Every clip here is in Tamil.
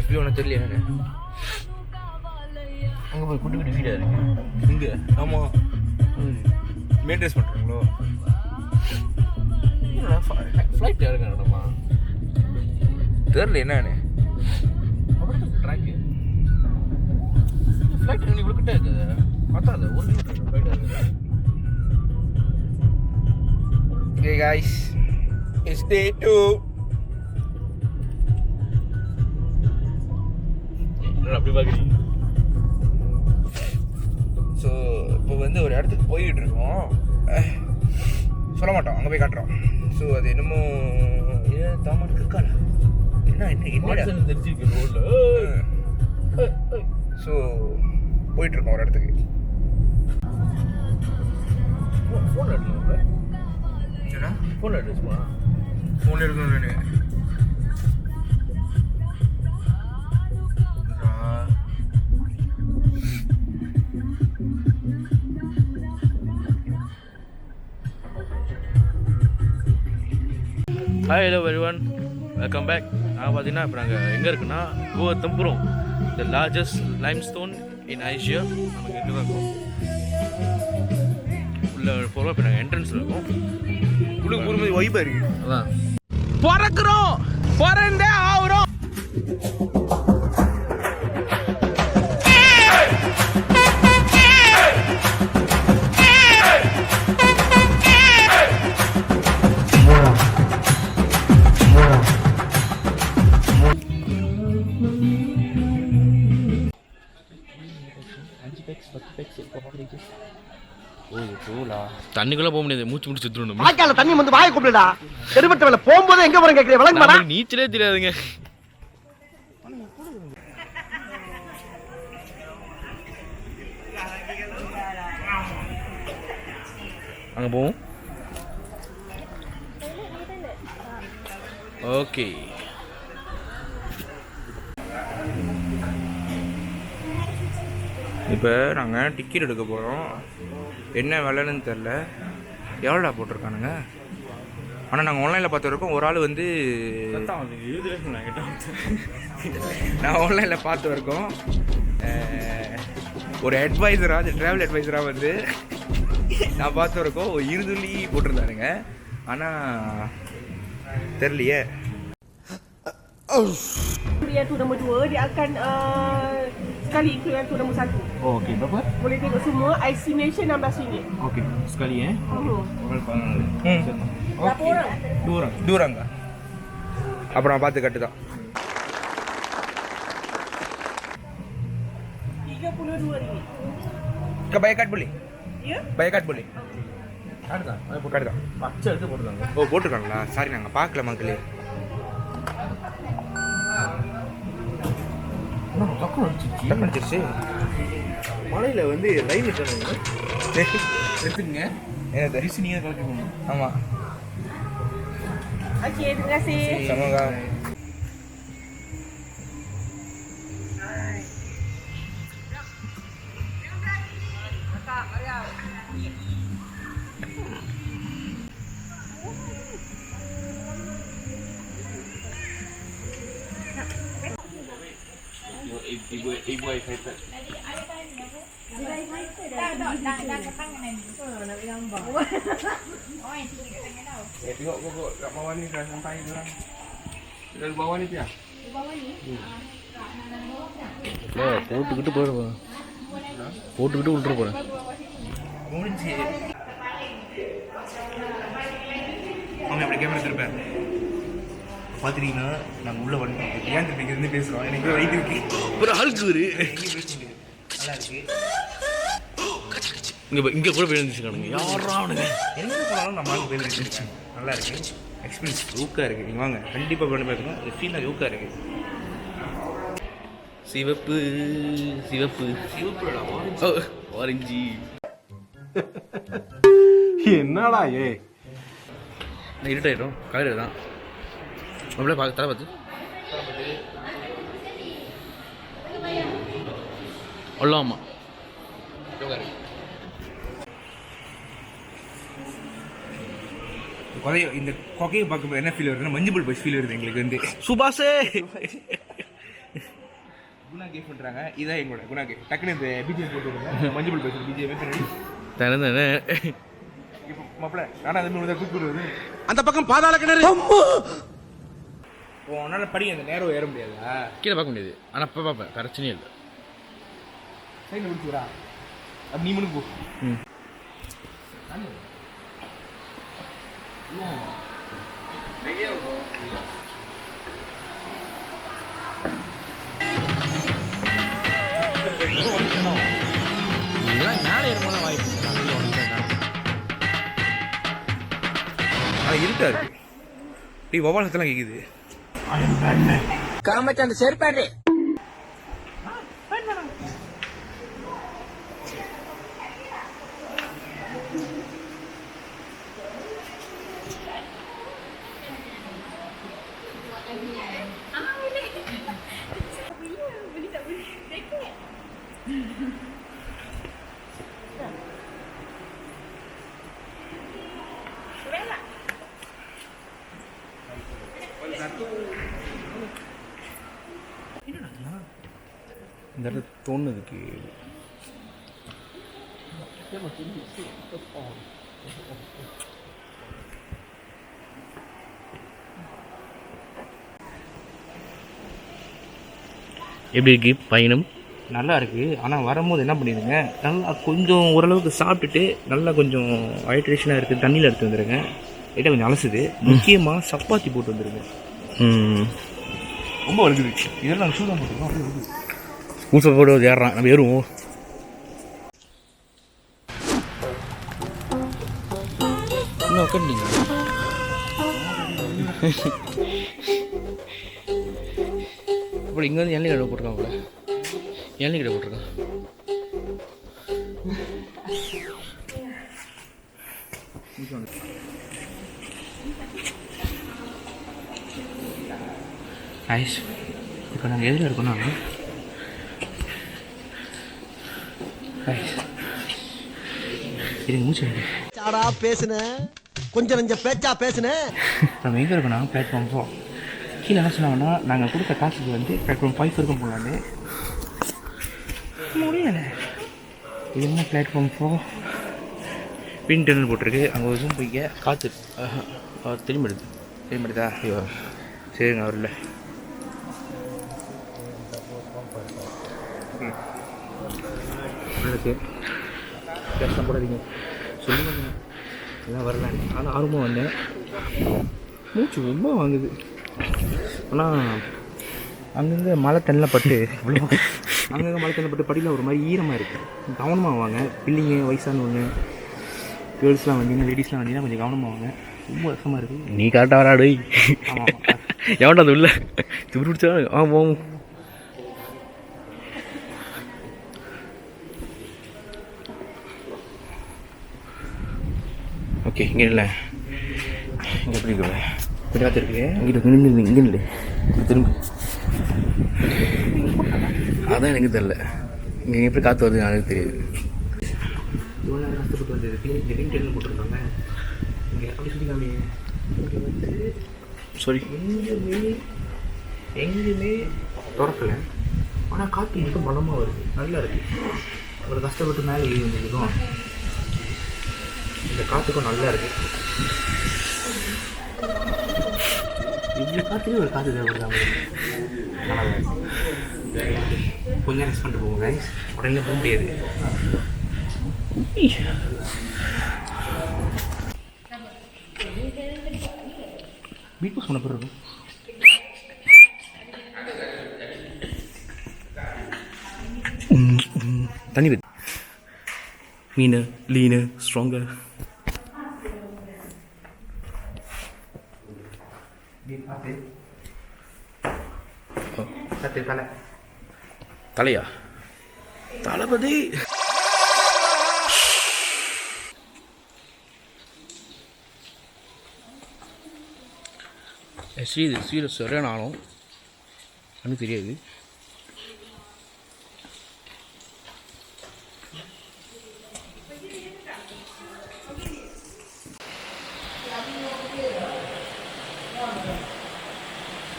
FB ஒன்று தெரியல எனக்கு. அங்கே போய் குட்டி குட்டி வீடாக இருக்கு இங்கே. ஆமாம், மெயின்டைன்ஸ் பண்ணுறாங்களோ. ஃப்ளைட் இறங்கணுமா தெரில என்னன்னு. ட்ராக்கு ஃப்ளைட் இவ்வளோ கிட்ட இருக்குது. பார்த்தாது 1 கிலோமீட்டர் ஃப்ளைட் இறங்குது. Okay guys, it's day 2. அப்படி பார்க்குறீங்க. ஸோ இப்போ வந்து ஒரு இடத்துக்கு போய்கிட்டு இருக்கோம். சொல்ல மாட்டோம், அங்கே போய் காட்டுறோம். ஸோ அது என்னமோ தாமரை இருக்கால என்ன தெரிஞ்சிருக்கு ரோடில். ஸோ போயிட்டுருக்கோம் ஒரு இடத்துக்கு. ஃபோன் எடுக்கணும். ஏன்னா ஃபோன் எடுத்துமா ஃபோன் எடுக்கணும் நான். Hi hello everyone, welcome back. நாங்கள் பார்த்தீங்கன்னா இப்போ நாங்கள் எங்கே இருக்குன்னா கோவத்தம்புரம், the largest limestone in Asia. நமக்கு எங்கே தான் இருக்கோம் உள்ள போகிறோம். இப்போ நாங்கள் என்ட்ரன்ஸில் இருக்கோம். உங்களுக்கு போகும்போது வைபாக இருக்குது. அதான் பிறக்கிறோம், பிறந்தே ஆகிறோம். தண்ணிக்குள்ள போக முடியாது, மூச்சு முடிச்சு செத்துறணும். வாய்க்கால தண்ணி வந்து வாயை கூப்பிடுடா. தெருவட்ட வேலை போகும்போது எங்க போறேன் கேக்குறேன், விளங்க மாட்டா. நீச்சலே தெரியாதுங்க. அங்க போவோம். ஓகே, இப்போ நாங்கள் டிக்கெட் எடுக்க போகிறோம். என்ன விலைன்னு தெரில, எவ்வளோடா போட்டிருக்கானுங்க. ஆனால் நாங்கள் ஆன்லைனில் பார்த்துருக்கோம். ஒரு ஆள் வந்து நான் ஆன்லைனில் பார்த்து இருக்கோம். ஒரு அட்வைசராக, அது ட்ராவல் அட்வைசராக வந்து நான் பார்த்து இருக்கோம். 20 போட்டிருந்தானுங்க. ஆனால் தெரியலையே. Yang tu nombor 2, dia akan sekali ikut yang tu nombor 1. Oh, okey. Berapa? Boleh tengok semua. IC Malaysia RM16. Okey, sekali Berapa orang? 2 orang. 2 orang kah? அப்புறம் நான் பார்த்து கட்டு தான். RM32. bayar kad boleh? Ya? Bayar kad boleh? காடு தான். காடு தான். பச்சை எடுத்து போட்டுருக்காங்க. ஓ, போட்டிருக்காங்களா? சாரி, நாங்கள் பார்க்கல மக்களே. டக்குனு அடிச்சிருச்சு. மலையில் வந்து லைவ் எடுத்துங்க. என்னது? நீங்கள் கலக்கி போகணும். ஆமாம். Okey, terima kasih. Sama-sama. Ibu excited. Tengok pokok kat bawah ni dah sampai dia orang. Dari bawah ni Pia. Di bawah ni. போட்டுக்கிட்டு போயிடுவோம். போட்டுக்கிட்டு விட்டுற போகிறேன். முடிஞ்சு. அவங்க அப்படி கேமரா திருப்பேன். பார்த்துட்டீங்கன்னா நாங்கள் உள்ளே வந்துட்டோம். ஏன் திருப்பி இருந்து பேசுகிறோம். எனக்கு வயிற்று இருக்கு. ஒரு ஆளுக்கு ஒரு நல்லா இருக்கு. இங்கே கூட போயிருந்துச்சுக்கானுங்க. யாரா அவனுங்க எங்கே போனாலும் நம்ம ஆளுக்கு போயிருந்துச்சு. நல்லா இருக்கு. எக்ஸ்பீரியன்ஸ் யூக்காக இருக்குது. நீங்கள் வாங்க, கண்டிப்பாக பண்ணி பார்க்கணும். இது ஃபீலாக யூக்காக இருக்குது. சிவப்பு சிவப்பு சிவப்பு ஆரஞ்சு. என்னடா இருட்டாயிடும். காலையில் தான் அப்படியே பார்த்து தலை பார்த்து அல்லாமா. இந்த கொகையை பார்க்கும்போது என்ன ஃபீல் வருதுன்னா மஞ்சுபல் பஸ் ஃபீல் வருது எங்களுக்கு வந்து. சுபாஷே குணா கேஃப் பண்ணுறாங்க. இதான் எங்களோட குணா கேஃப். டக்குன்னு இந்த பிஜிஎம் போட்டு மஞ்சுபல் பஸ் பிஜிஎம் பண்ணி தானே இப்போ மாப்பிள்ள நானும் அது மாதிரி கூப்பிட்டு வருது. அந்த பக்கம் பாதாள கிணறு. உன்னால் படி அந்த நேரம் ஏற முடியாதா? கீழே பார்க்க முடியாது. ஆனால் இப்போ பார்ப்பேன், பிரச்சனையே இல்லை. சைடில் முடிச்சுக்கிறா அப்படி நீ முன்னுக்கு போ. இதெல்லாம் மேலே ஏறும்போது வாய்ப்பு அது இருட்டாது. டீ வவாலத்தெல்லாம் கேட்குது. காமச்சு அந்த செருப்பாடு. இந்த இடத்துல தோணுதுக்கு எப்படி இருக்கு பயணம்? நல்லா இருக்குது. ஆனால் வரும்போது என்ன பண்ணிடுங்க, நல்லா கொஞ்சம் ஓரளவுக்கு சாப்பிட்டுட்டு நல்லா கொஞ்சம் ஹைட்ரேஷனாக இருக்குது தண்ணியில் எடுத்து வந்துடுங்க. லைட்டாக கொஞ்சம் அலசுது. முக்கியமாக சப்பாத்தி போட்டு வந்துடுங்க. ரொம்ப வலுக்குது. இதெல்லாம் நாங்கள் சூடாக போட்டுருக்கோம். அப்படியே வலுக்குது. ஊசை போட்டு ஏறுறான், நம்ம ஏறுவோம். இன்னும் உட்காந்துங்க. அப்புறம் இங்கே வந்து எண்ணெய் கடை போட்டிருக்கான் போல. எண்ணெய் கடை போட்டிருக்கான். ஐஸ் இப்போ நாங்கள் எதில் இருக்கோம்னா இதுக்கு மூச்சு சாடா பேசுன கொஞ்சம் நெஞ்ச பேச்சா பேசுன. நம்ம எங்கே இருக்கோம்னா பிளாட்ஃபார்ம் 4. கீழே என்ன சொன்னாங்கன்னா நாங்கள் கொடுத்த காசுக்கு வந்து பிளாட்ஃபார்ம் 5 இருக்கும் போகலான்னு முடியலை. இது என்ன பிளாட்ஃபார்ம் 4 பின் டெர்னல் போட்டிருக்கு. அங்கே ஒரு ஜூம் போய்க்க காற்று திரும்பிடுது. திரும்பிடுதா? ஐயோ சரிங்க அவரில் ஓகே கஷ்டம் போடாதீங்க சொல்லுங்க. எல்லாம் வரலான்னு ஆனால் ஆர்வமாக வந்தேன். மூச்சு ரொம்ப வாங்குது. ஆனால் அங்கங்கே மழை தண்ணியில் பட்டு அங்கங்கே மழை தண்ணியில் பட்டு படியில் ஒரு மாதிரி ஈரமாக இருக்குது. கவனமாக வாங்க. பிள்ளைங்க வயசானவங்க கேர்ள்ஸ்லாம் வந்தீங்கன்னா லேடிஸ்லாம் வந்தீங்கன்னா கொஞ்சம் கவனமாக வாங்க. ரொம்ப வருஷமாக இருக்குது. நீ கரெக்டாக வராடு. ஆமாம் எவன்டா அது இல்லை திரு பிடிச்சா ஆமாம். ஓகே இங்கே இல்லை. இங்கே எப்படி இருக்கு கொஞ்சம் காற்று இருக்கு. இங்கிட்ட இங்கே இல்லை திரும்ப. அதான் எனக்கு தெரியல. இங்கே எப்படி காற்று வருது எனக்கு தெரியாது. இவ்வளோ நேரம் கஷ்டப்பட்டு வந்தது. இங்கே ரிங் டெல்லில் போட்டிருக்காங்க. இங்கே அப்படி சொல்லிக்காமே இங்கே வந்து சாரி எங்கேயுமே திறக்கலை. ஆனால் காற்று மட்டும் பலமாக வருது. நல்லா இருக்குது. ஒரு கஷ்டப்பட்டு மேலே ஏறி வந்துருக்கோம். இந்த காற்றுக்கும் நல்லா இருக்குது. இவ்வளோ காற்றுலேயும் ஒரு காற்று தேவைப்படுறாங்க. கொஞ்சம் ரெஸ்ட் பண்ணிட்டு போவோம் கைஸ். உடனே போக முடியாது. பிக் பாஸ் பண்ண பிறகு தண்ணி பற்றி மீன் லீனு ஸ்ட்ராங்கர் தலை தலையா தளபதி சீரியஸ் சரியான ஆளும் எனக்கு தெரியாது.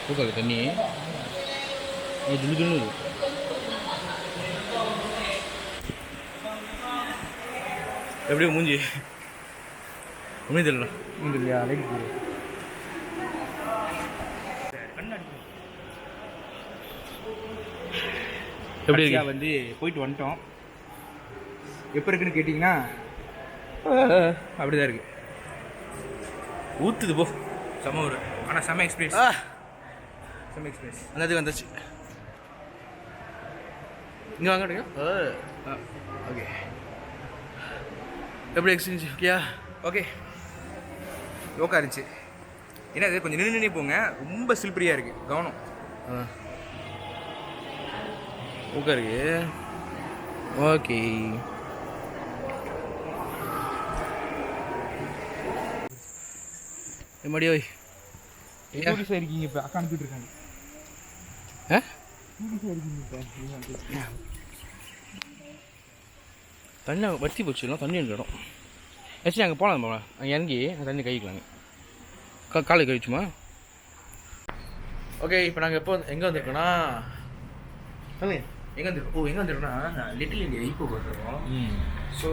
பூக்காது தண்ணி ஜில்லு ஜில்லு எப்படி மூஞ்சி ஒன்றும் தெரியல இல்லையா லைட் எப்படி இருக்கு வந்து போயிட்டு வந்துட்டோம். எப்போ இருக்குன்னு கேட்டிங்கன்னா அப்படிதான் இருக்கு. ஊற்றுது போ செம்ம ஒரு ஆனால் செம்ம எக்ஸ்பீரியன்ஸ். செம்ம எக்ஸ்பீரியன்ஸ். அந்த வந்துச்சு இங்கே வாங்க ஓகே எப்படி எக்ஸ்பீரியன்ஸ் ஓகேயா? ஓகே ஓகா இருந்துச்சு. ஏன்னா இது கொஞ்சம் நின்று போங்க, ரொம்ப சில்பரியாக இருக்குது. கவனம். ஊக்கா இருக்கு. ஓகே மடியோய் டூரிஸ்டாக இருக்கீங்க இப்போ. அக்கா அனுப்பிட்டு இருக்காங்க. டூரிஸ்டாக இருக்கீங்க இப்போ. தண்ணி வற்றி போச்சுலாம் தண்ணி இருக்க இடம். ஆக்சுவலி அங்கே போகலாம் போகலாம். அங்கே இறங்கி தண்ணி கழிக்கலாங்க. காலை கழிச்சுமா? ஓகே இப்போ நாங்கள் எப்போ எங்கே வந்திருக்கோன்னா எங்கே வந்துருக்கோம்? எங்கே வந்துருக்கோன்னா லிட்டில் இந்தியா இப்போ வந்துருக்கோம். ஸோ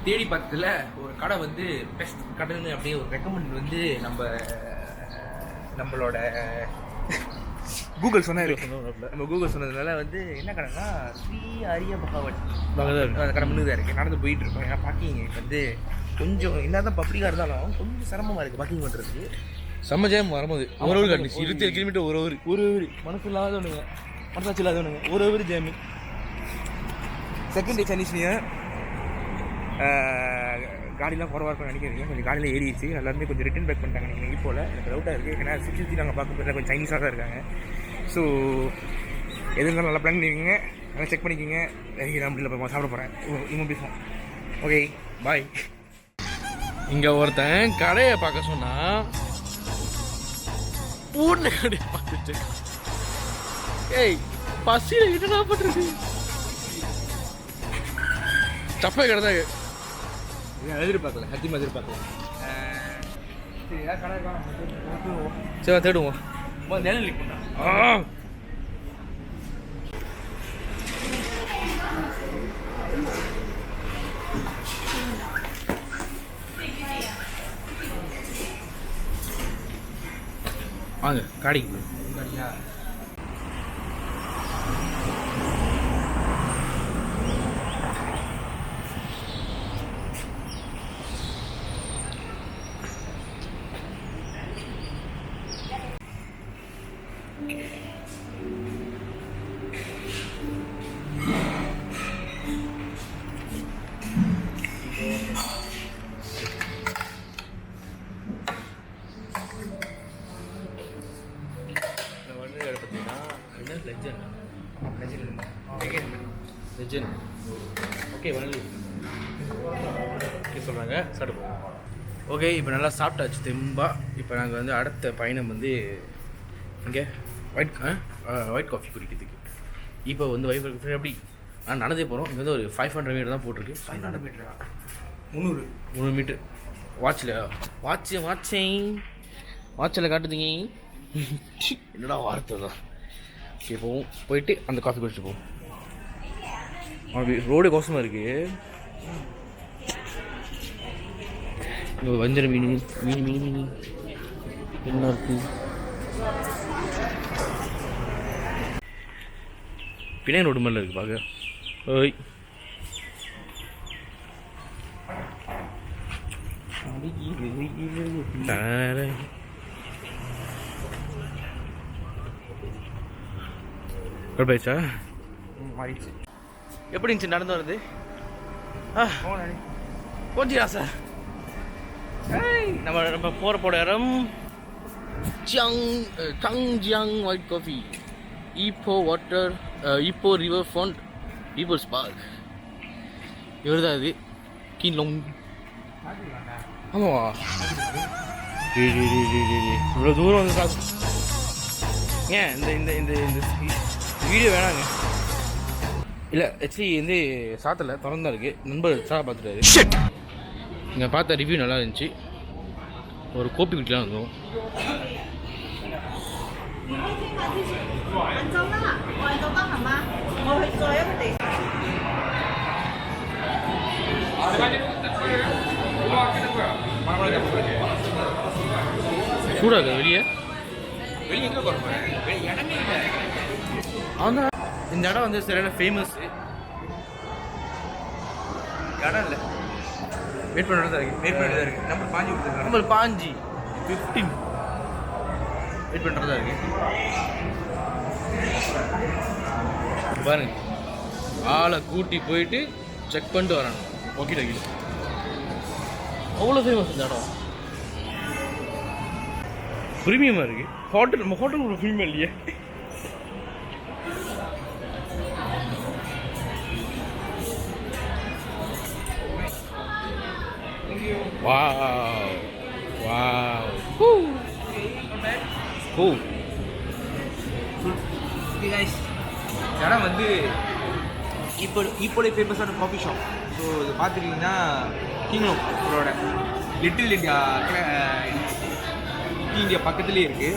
தேடி பார்த்ததில் ஒரு கடை வந்து பெஸ்ட் கடைன்னு அப்படியே ஒரு ரெக்கமெண்ட் வந்து நம்மளோட கூகுள் சொன்னார். நம்ம கூகுள் சொன்னதுனால வந்து என்ன கடைன்னா ஸ்ரீ அரிய பகவன் அந்த கடை முன்னு தான் இருக்குது. நடந்து போயிட்டு இருக்கோம். ஏன்னா பார்க்கிங் வந்து கொஞ்சம் என்ன தான் பப்ளிக்காக இருந்தாலும் கொஞ்சம் சிரமமாக இருக்குது பார்க்கிங் பண்ணுறதுக்கு. செம்ம ஜாம் வரும்போது ஒரு ஊர் கட்டுச்சு 27 கிலோமீட்டர் ஒரு ஊர் மனசு இல்லாதவனுங்க, மனசாட்சி இல்லாதவனுங்க ஒரு ஊர் ஜாமி. Second day Chinese new year. காடிலாம் குறவாக இருக்கும்னு நினைக்கிறீங்க. கொஞ்சம் காலையில் ஏறிடுச்சு. எல்லாருமே கொஞ்சம் ரிட்டன் பேக் பண்ணிட்டாங்க நினைக்கிறேன். இப்போல எனக்கு டவுட்டாக இருக்குது. ஏன்னா சுற்றி நாங்கள் பார்க்கும்போது கொஞ்சம் சைனீஸாக தான் இருக்காங்க. ஸோ எது இருந்தாலும் நல்லா பிளான் பண்ணிக்கோங்க. நல்லா செக் பண்ணிக்கோங்க. நான் இல்லை சாப்பிட போகிறேன். இன்னும் பேசுவோம். Okay bye. இங்கே ஒருத்தன் கடையை பார்க்க சொன்னா பூர்ண கடையை பார்த்துட்டு ஏய் பசியில் என்னடா பண்ணுறது? சப்பை கடை தான் எதிர்பார்க்கல, சத்தியமாக எதிர்பார்க்கல. சரி தேடுவோம். நிழல் பண்ணா வாங்க காடிக்கு. லெஜெண்ட் ஓகே வள்ளி ஓகே சொல்கிறாங்க சாப்பிடுவோம். ஓகே இப்போ நல்லா சாப்பிட்டாச்சு தெம்பா. இப்போ நாங்கள் வந்து அடுத்த பயணம் வந்து இங்கே ஒயிட் காஃபி குடிக்கிறதுக்கு. இப்போ வந்து வைஃப் எப்படி நடந்தே போகிறோம். இங்கே வந்து ஒரு 500 மீட்டர் தான் போட்டிருக்கு. 500 மீட்டரா? 300 மீட்டர். வாட்சில் காட்டுதுங்க. என்னடா வார்த்தை தான். சரி போவோம், போயிட்டு அந்த காஃபி குடிச்சிட்டு போவோம். அப்படி ரோடு கோசமாக இருக்குது. இங்கே வஞ்சர மீன் என்ன இருக்குது. பிணை ரோடு மேலே இருக்குது பார்க்க. ஓய் போயிடுச்சா? மாறிடுச்சு. எப்படி இருந்துச்சு நடந்து வருது? கொஞ்சம் சார் நம்ம போகிற இடம் டங்ஜியாங் white coffee, Ipoh river front people's park. இவர் தான் இது கீன்லோங். ஆமாவா? இவ்வளோ தூரம் வந்து சாப்பிட்டு ஏன் இந்த இந்த இந்த இந்த வீடியோ வேணாங்க. இல்லை ஆக்சுவலி வந்து சாத்தலை திறந்தா இருக்குது. நண்பர் சாப்பிட பார்த்துட்டாரு. இங்கே பார்த்த ரிவ்யூ நல்லா இருந்துச்சு. ஒரு கோப்பி குடிக்கலாம் இருக்கும். சூடாக இருக்குது வெளியே. வெளியே எங்கே போகிறோம்? இடமே இல்லை. அதான் இந்த இடம் வந்து சரியான ஃபேமஸ். இடம் இல்லை. வெயிட் பண்ணுறது தான் இருக்குது. வெயிட் பண்ணிட்டு தான் இருக்குது. நம்பர் 5 கொடுத்துருக்காங்க. நம்பர் 5 15 வெயிட் பண்ணுறது தான் இருக்குது. பாருங்க, ஆளை கூட்டி போயிட்டு செக் பண்ணிட்டு வராங்க. ஓகே டாக்கி அவ்வளோ ஃபேமஸ் இந்த இடம். ப்ரீமியமாக இருக்குது. ஹோட்டல் நம்ம ஹோட்டல் ஒரு ப்ரீமியம் இல்லையே. Wow. Wow. Woo. Cool. Okay guys, இடம் வந்து இப்போடைய ஃபேமஸான காஃபி ஷாப். ஸோ இது பார்த்துட்டிங்கன்னா கிங்லோட லிட்டில் இந்தியா இந்தியா பக்கத்துலேயே இருக்குது.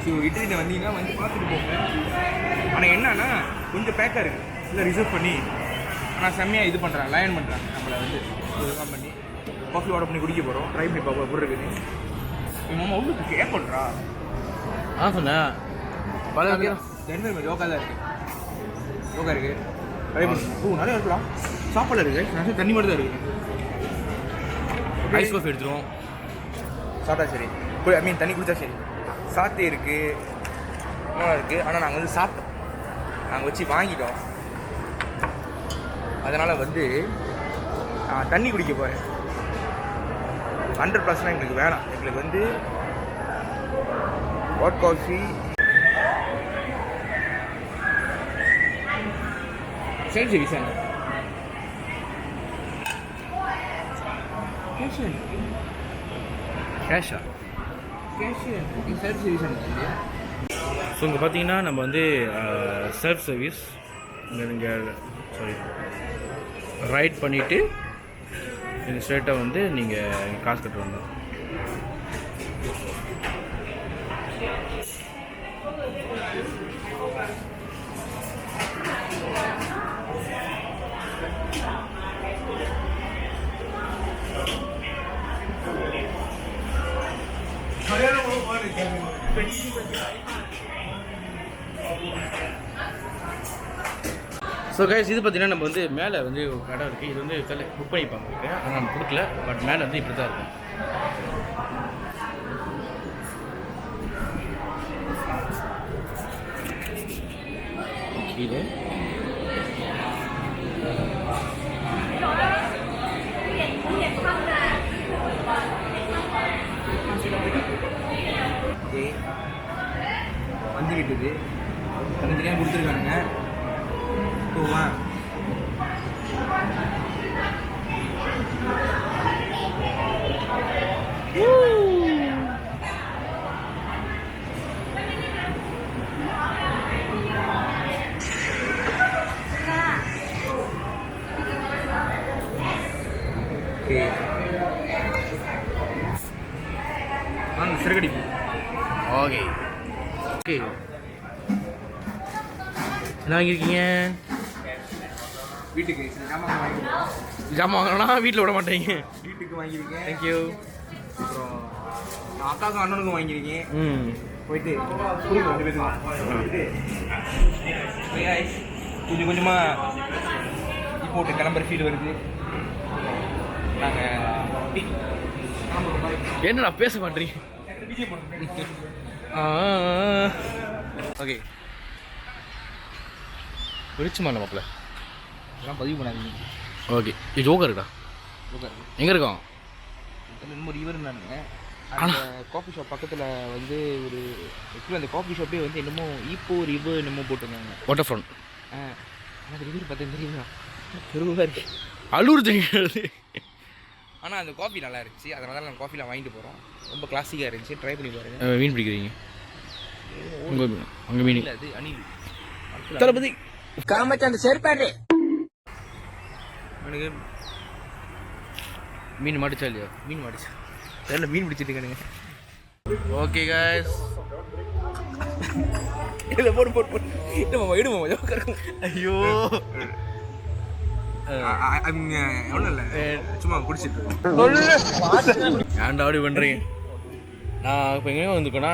ஸோ லிட்டில் இந்தியா வந்தீங்கன்னா வந்து பார்த்துட்டு போங்க. ஆனால் என்னன்னா கொஞ்சம் பேக்காக இருக்குது, இல்லை ரிசர்வ் பண்ணி. ஆனால் செம்மையாக இது பண்ணுறாங்க, லயன் பண்ணுறாங்க நம்மளை வந்து இதுதான் பண்ணி காஃபி ஆர்டர் பண்ணி குடிக்க போகிறோம். ட்ரை பண்ணி பார்ப்போம் எப்படி இருக்குன்னு. எங்கள் மாமா உள்ளுக்கு கேப் பண்ணுறா. சொன்னேன் பல தென்மை யோகா தான் இருக்குது. யோகா இருக்குது, ட்ரை பண்ணி நிறையா இருக்கலாம். சாப்பாடு இருக்குது, நிறைய தண்ணி மட்டும் தான் இருக்குது. ஐஸ் காஃபி எடுத்துருவோம். சாப்பிட்டா சரி, ஐ மீன் தண்ணி குடித்தா சரி. சாத்தே இருக்குது, இன்னும் இருக்குது. ஆனால் நாங்கள் வந்து சாப்பிட்டோம், நாங்கள் வச்சு வாங்கிட்டோம். அதனால் வந்து நான் தண்ணி குடிக்க போகிறேன். 100% எங்களுக்கு வேணாம். எங்களுக்கு வந்து ஹாட் காஃபி செல்ஃப் சர்வீஸ் தானே. கேஷா செல்ஃப் சர்வீஸ் இல்லையா? ஸோ இங்கே பார்த்தீங்கன்னா நம்ம வந்து செல்ஃப் சர்வீஸ். இங்கே நீங்கள் ரைட் பண்ணிவிட்டு நீங்கள் ஸ்ட்ரெயிட்டாக வந்து நீங்கள் காசு கட்டு வந்தோம். ஸோ கைஸ், இது பார்த்தீங்கன்னா நம்ம வந்து மேலே வந்து ஒரு கடை இருக்குது. இது வந்து புக் பண்ணிப்பாங்க இருக்குது, ஆனால் நம்ம கொடுக்கல. பட் மேலே வந்து இப்படி தான் இருக்கும். கீழே வந்து விட்டுது தனித்தனியாக கொடுத்துருக்கானுங்க. போவா ஓகே வாங்க சிறுகடிப்பு. ஓகே ஓகே, என்ன வாங்கியிருக்கீங்க? வீட்டுக்கு ஜாமான் வாங்கிருக்கேன். ஜாமான் வாங்கினா வீட்டில் விட மாட்டேங்க. வீட்டுக்கு வாங்கியிருக்கேன். தேங்க்யூ. அப்புறம் நான் அக்காவுக்கும் அண்ணனுக்கும் வாங்கியிருக்கேன். போயிட்டு ரெண்டு பேருக்கும் கொஞ்சம் கொஞ்சமாக போட்டு கிளம்புற ஃபீல் வருது. நாங்கள் என்னடா பேச மாட்டீங்க? ஓகே, வெளிச்சமா மாப்பிள்ள இதெல்லாம் பதிவு பண்ணாதீங்க. ஓகே, இது ஜோக்கா இருக்கா? எங்கே இருக்கோம்? இன்னும் ஒரு இவர் இருந்தானுங்க. அந்த காஃபி ஷாப் பக்கத்தில் வந்து ஒரு ஆக்சுவலாக அந்த காஃபி ஷாப்பே வந்து என்னமோ இப்போ ஒரு என்னமோ போட்டிருந்தாங்க. Water front. எனக்கு ரிவ்யூ பார்த்தேன் தெரியுமா, பெருமையாக இருக்கு. அள்ளூர் தெரியாது. ஆனால் அந்த காஃபி நல்லா இருந்துச்சு, அதனால தான் நாங்கள் காஃபிலாம் வாங்கிட்டு போகிறோம். ரொம்ப கிளாசிக்காக இருந்துச்சு, ட்ரை பண்ணி பாருங்கள். மீன் பிடிக்கிறீங்க? உங்கள் மீன் இல்லை, அது அணில் தளபதி காமச்சாந்த செருப்பாடு. எனக்கு மீன் மாட்டிச்சா இல்லையா? மீன் மாடிச்சு. தெரியல மீன் பிடிச்சிட்டு இருக்கானுங்க. ஓகே காய்ஸ், இல்லை போடு இடுமா ஐயோ ஒன்றும் இல்லை சும்மா குடிச்சிட்டு ஏன்டா அப்படி பண்ணுறீங்க? நான் இப்போ எங்கேயும் வந்துருக்கேன்னா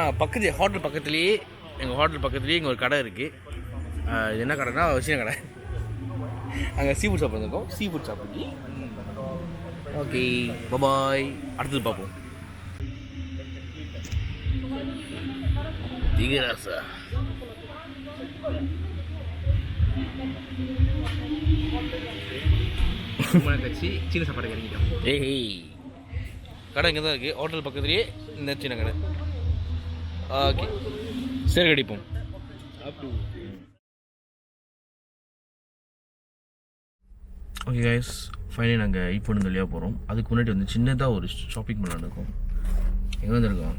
ஹோட்டல் பக்கத்துலேயே எங்கள் ஹோட்டல் பக்கத்துலேயே இங்கே ஒரு கடை இருக்குது. இது என்ன கடைனா சின்ன கடை. அங்கே சீ ஃபுட் ஷாப் வந்துருக்கோம். சீ ஃபுட் ஷாப்புக்கு ஓகே பபாய். அடுத்தது பார்ப்போம். திகராசா கட்சி சின்ன சாப்பாடு கிடைக்கிட்டோம். ஏய் கடை இங்கே தான் இருக்குது. ஹோட்டல் பக்கத்துலேயே இந்த சின்ன கடை. ஓகே சரி கடிப்போம். ஓகே கைஸ், ஃபைனலி நாங்கள் ஈப்போன் வழியாக போகிறோம். அதுக்கு முன்னாடி வந்து சின்னதாக ஒரு ஷாப்பிங் பண்ணலான்னு இருக்கோம். எங்கே வந்துருக்கோம்?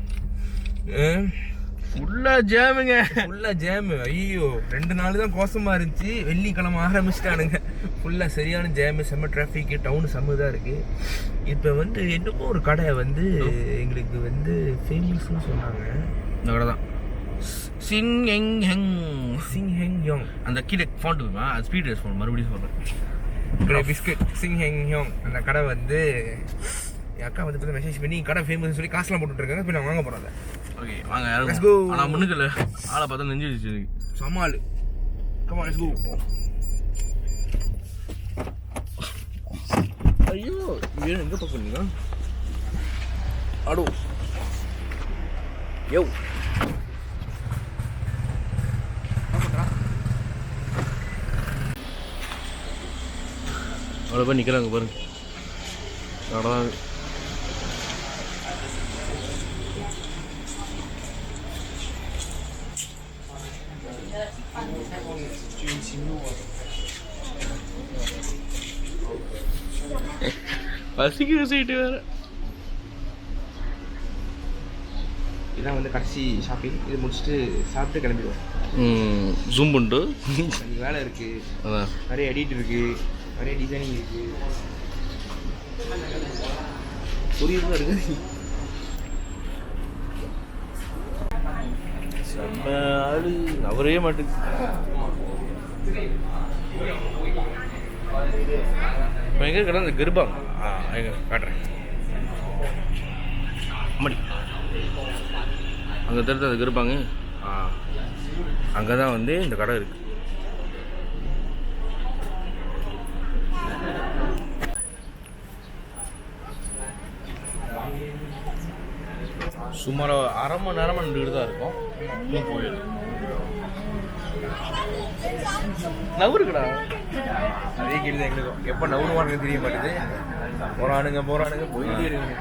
ஃபுல்லாக ஜாமு. ஐயோ 2 நாள் தான் கோசமாக இருந்துச்சு. வெள்ளிக்கிழமை ஆரம்பிச்சிட்டானுங்க. ஃபுல்லாக சரியான ஜாமு, செம்ம டிராஃபிக்கு, டவுனு செம்ம தான் இருக்குது. இப்போ வந்து என்னமோ ஒரு கடை வந்து எங்களுக்கு வந்து ஃபேமஸ்ன்னு சொன்னாங்க. இந்த கடை தான் சிங் ஹெங் யோங். அந்த கீழே ஃபோன் இருக்குமா, அது ஸ்பீட் ரேஸ் ஃபோன் மறுபடியும் சொல்கிறேன். பிஸ்கட் சிங் ஹெங் யோங் அந்த கடை வந்து என் அக்கா வந்து இப்போ மெசேஜ் பண்ணி கடை ஃபேமஸ்னு சொல்லி காசுலாம் போட்டுட்ருக்காங்க. இப்போ நான் வாங்க போகிறேன். ஓகே வாங்க யாரும். Let's go. ஆனால் முன்னுக்குள்ள ஆளை பார்த்தா நெஞ்சு வச்சு சமாளு. Come on, let's go. ஐயோ இது எங்கே பார்க்குறீங்க? அடோ யோ அவ்வளோ போய் நிற்கிறாங்க பாருங்க. அவ்வளோதான். பசிக்கிற சீட்டு வேறு. இதான் வந்து கடைசி ஷாப்பிங். இது முடிச்சுட்டு சாப்பிட்டு கிளம்பிடுவோம். ஜூம் பண்ணிட்டு எனக்கு வேலை இருக்குது. அதான் நிறைய எடிட் இருக்குது, நிறைய டிசைனிங் இருக்குது, புரியுது இருக்குது. செம்ம ஆளு அவரே மாட்டுது. இப்போ எங்கே கடை அந்த கர்ப்பாங்க. எங்க காட்டுறேன். அம்மாடி அங்கே தெரிஞ்சு அது கர்ப்பாங்க. அங்கே தான் வந்து இந்த கடை இருக்குது. சுமார் 1/2 மணி நேரமாக நின்றுக்கிட்டு தான் இருக்கும். இன்னும் போயிடும். நவருக்குடா அதே கேள்வி தான் எங்களுக்கும். எப்போ நவுனுவானுங்க தெரிய மாட்டேது. போராடுங்க போயிட்டே இருக்குங்க.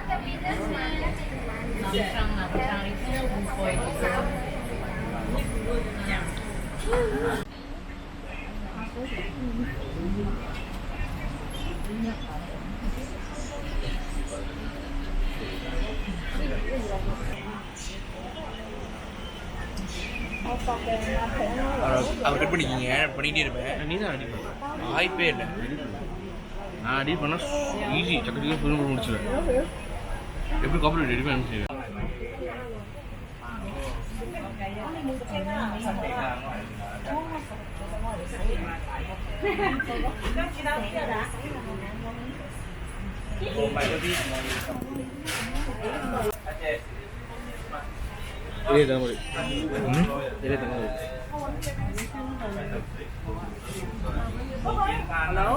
அவர் கட் பண்ணிக்கிங்க, பண்ணிக்கிட்டே இருப்பேன். நீ தான் அடி பண்ண வாய்ப்பே இல்லை. நான் அடி பண்ணால் ஈஸி சக்கரத்துக்கு புரிஞ்சு முடிச்சிடுவேன். எப்படி காப்பரேட் ரெடி பண்ணி செய்வேன். Hello?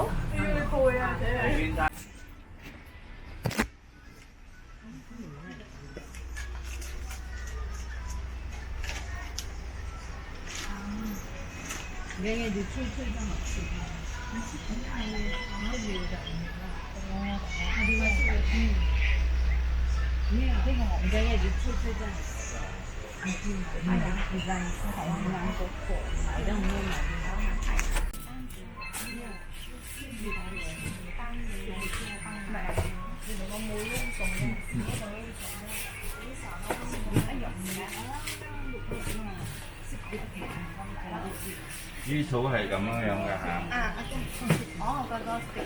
Duy thủ係咁樣㗎嚇。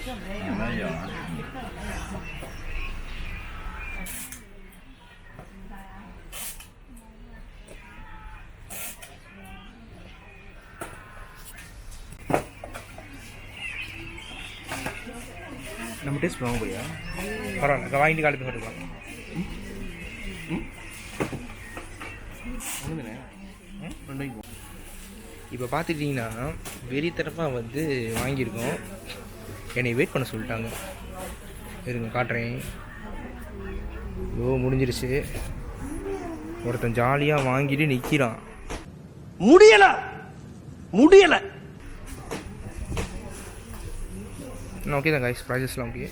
咁樣樣啊。டேஸ்ட் பண்ணுவாங்க போலியா? பரவாயில்ல, வாங்கிட்டு காலி போய் கட்டுக்கலாம். ஒன்றுதானே 2 இப்போ பார்த்துட்டிங்கன்னா வெறித்தரப்பாக வந்து வாங்கியிருக்கோம். என்னை வெயிட் பண்ண சொல்லிட்டாங்க. இருங்க காட்டுறேன். முடிஞ்சிருச்சு. ஒருத்தன் ஜாலியாக வாங்கிட்டு நிற்கிறான். முடியல முடியல. ஓகே தான் கைஸ், ப்ரைஸஸ்லாம் ஓகே.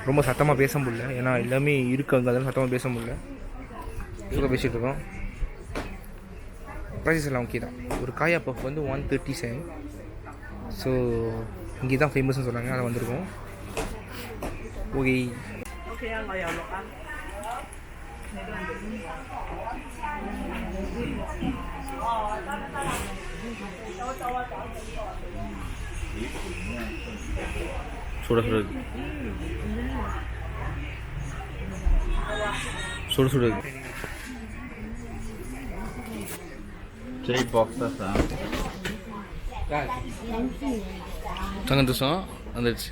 ரொம்ப சத்தமாக பேச முடியல, ஏன்னா எல்லாமே இருக்காங்க, அதெல்லாம் சத்தமாக பேச முடியல. இவ்வளோ பேசிகிட்டு இருக்கோம். ப்ரைஸஸ் எல்லாம் ஓகே தான். ஒரு காயா பஃப் வந்து 137. ஸோ இங்கே தான் ஃபேமஸ்ன்னு சொன்னாங்க, அதை வந்திருக்கோம். ஓகே சுட சுட சுட சுட Cake box sah. tangan tusuk வந்துருச்சு.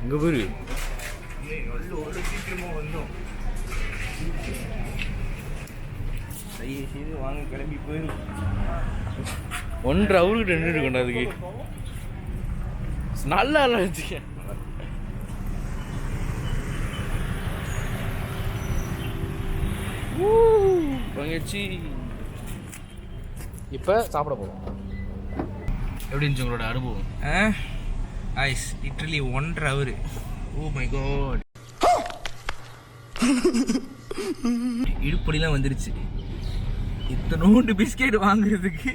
இங்கே போயிரு சீக்கிரமாக வந்தோம். செய்து வாங்க கிளம்பி போயிடும். 1.5 ஹவருக்கு 2 இருக்குண்டா அதுக்கு. நல்லா இருந்துச்சு. வாங்கிடுச்சு. இப்போ சாப்பிட போகிறோம். எப்படி இருந்துச்சு உங்களோட அனுபவம்? ஐஸ் literally 1.5 hour. Oh my god, இடுப்படிலாம் வந்துருச்சு. இத்தனோண்டு பிஸ்கெட் வாங்குறதுக்கு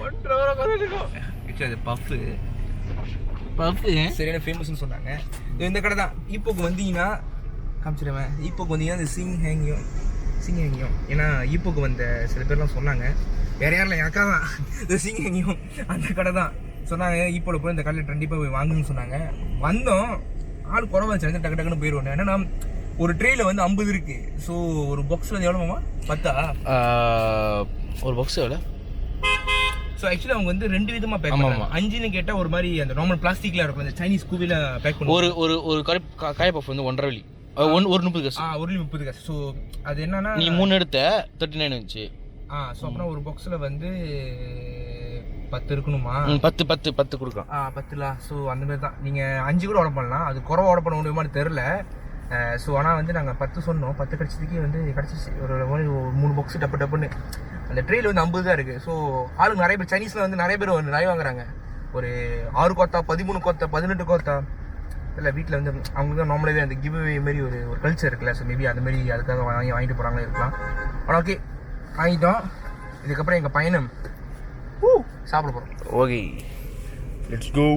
1.5 ஹவர் உட்காந்துருக்கோம். ஆக்சுவலி அது பஃப்பு சரியான ஃபேமஸ்ன்னு சொன்னாங்க. இந்த கடை தான். இப்போக்கு வந்தீங்கன்னா காமிச்சிடுவேன். இப்போக்கு வந்தீங்கன்னா இந்த சிங் ஹேங்கியும் ஏன்னா இப்போக்கு வந்த சில பேர்லாம் சொன்னாங்க. வேறு யாரில் என் அக்கா தான் இந்த சிங் ஹேங்கியும் அந்த கடை தான் சொன்னாங்க. இப்போல போய் இந்த கடையில் கண்டிப்பாக போய் வாங்குன்னு சொன்னாங்க. வந்தோம், ஆள் குறவா இருந்துச்சு. டக்கு டக்குன்னு போயிடுவோம். என்னன்னா ஒரு ட்ரேயில் வந்து 50 இருக்குது. ஸோ ஒரு பாக்ஸில் வந்து எவ்வளோமா 10 ஒரு பாக்ஸ் எவ்வளோ? ஸோ ஆக்சுவலி அவங்க வந்து 2 விதமாக பேக் பண்ணுவாங்க. 5ன்னு கேட்டால் ஒரு மாதிரி அந்த நார்மல் பிளாஸ்டிக்கில் இருக்கும், அந்த சைனீஸ் கூவியில் பேக் பண்ணுவாங்க. ஒரு காய பஃப் வந்து 1.5 வெள்ளி, ஒரு 30 காசு. 1.30 காசு. ஸோ அது என்னன்னா நீ 3 எடுத்த 39 இருந்துச்சு. ஸோ அப்புறம் ஒரு பாக்ஸில் வந்து 10 இருக்கணுமா? 10 கொடுக்கலாம். 10 ஸோ அந்த மாதிரி தான். நீங்கள் 5 கூட ஆர்டர் பண்ணலாம். அது குறவா ஆர்டர் பண்ண முடியுமான்னு தெரில. ஸோ ஆனால் வந்து நாங்கள் 10 சொன்னோம். 10 கிடச்சதுக்கே வந்து கிடச்சிச்சு. ஒரு 3 பாக்ஸு டப்புன்னு. அந்த ட்ரேயில் வந்து 50 தான் இருக்குது. ஸோ ஆளுங்க நிறைய பேர் சைனீஸில் வந்து நிறைய பேர் வந்து நிறைய வாங்குறாங்க. ஒரு 6 கோத்தா, 13 கோத்தா, 18 கோத்தா. இல்லை வீட்டில் வந்து அவங்க தான் நார்மலாகவே அந்த கிவ் அவே மாரி ஒரு கல்ச்சர் இருக்குல்ல. ஸோ மேபி அது மாதிரி அதுக்காக வாங்கிட்டு போகிறாங்களே இருக்கலாம். ஆனால் ஓகே வாங்கிட்டோம். இதுக்கப்புறம் எங்கள் பயணம் சாப்பிட போகிறோம். Okay let's go.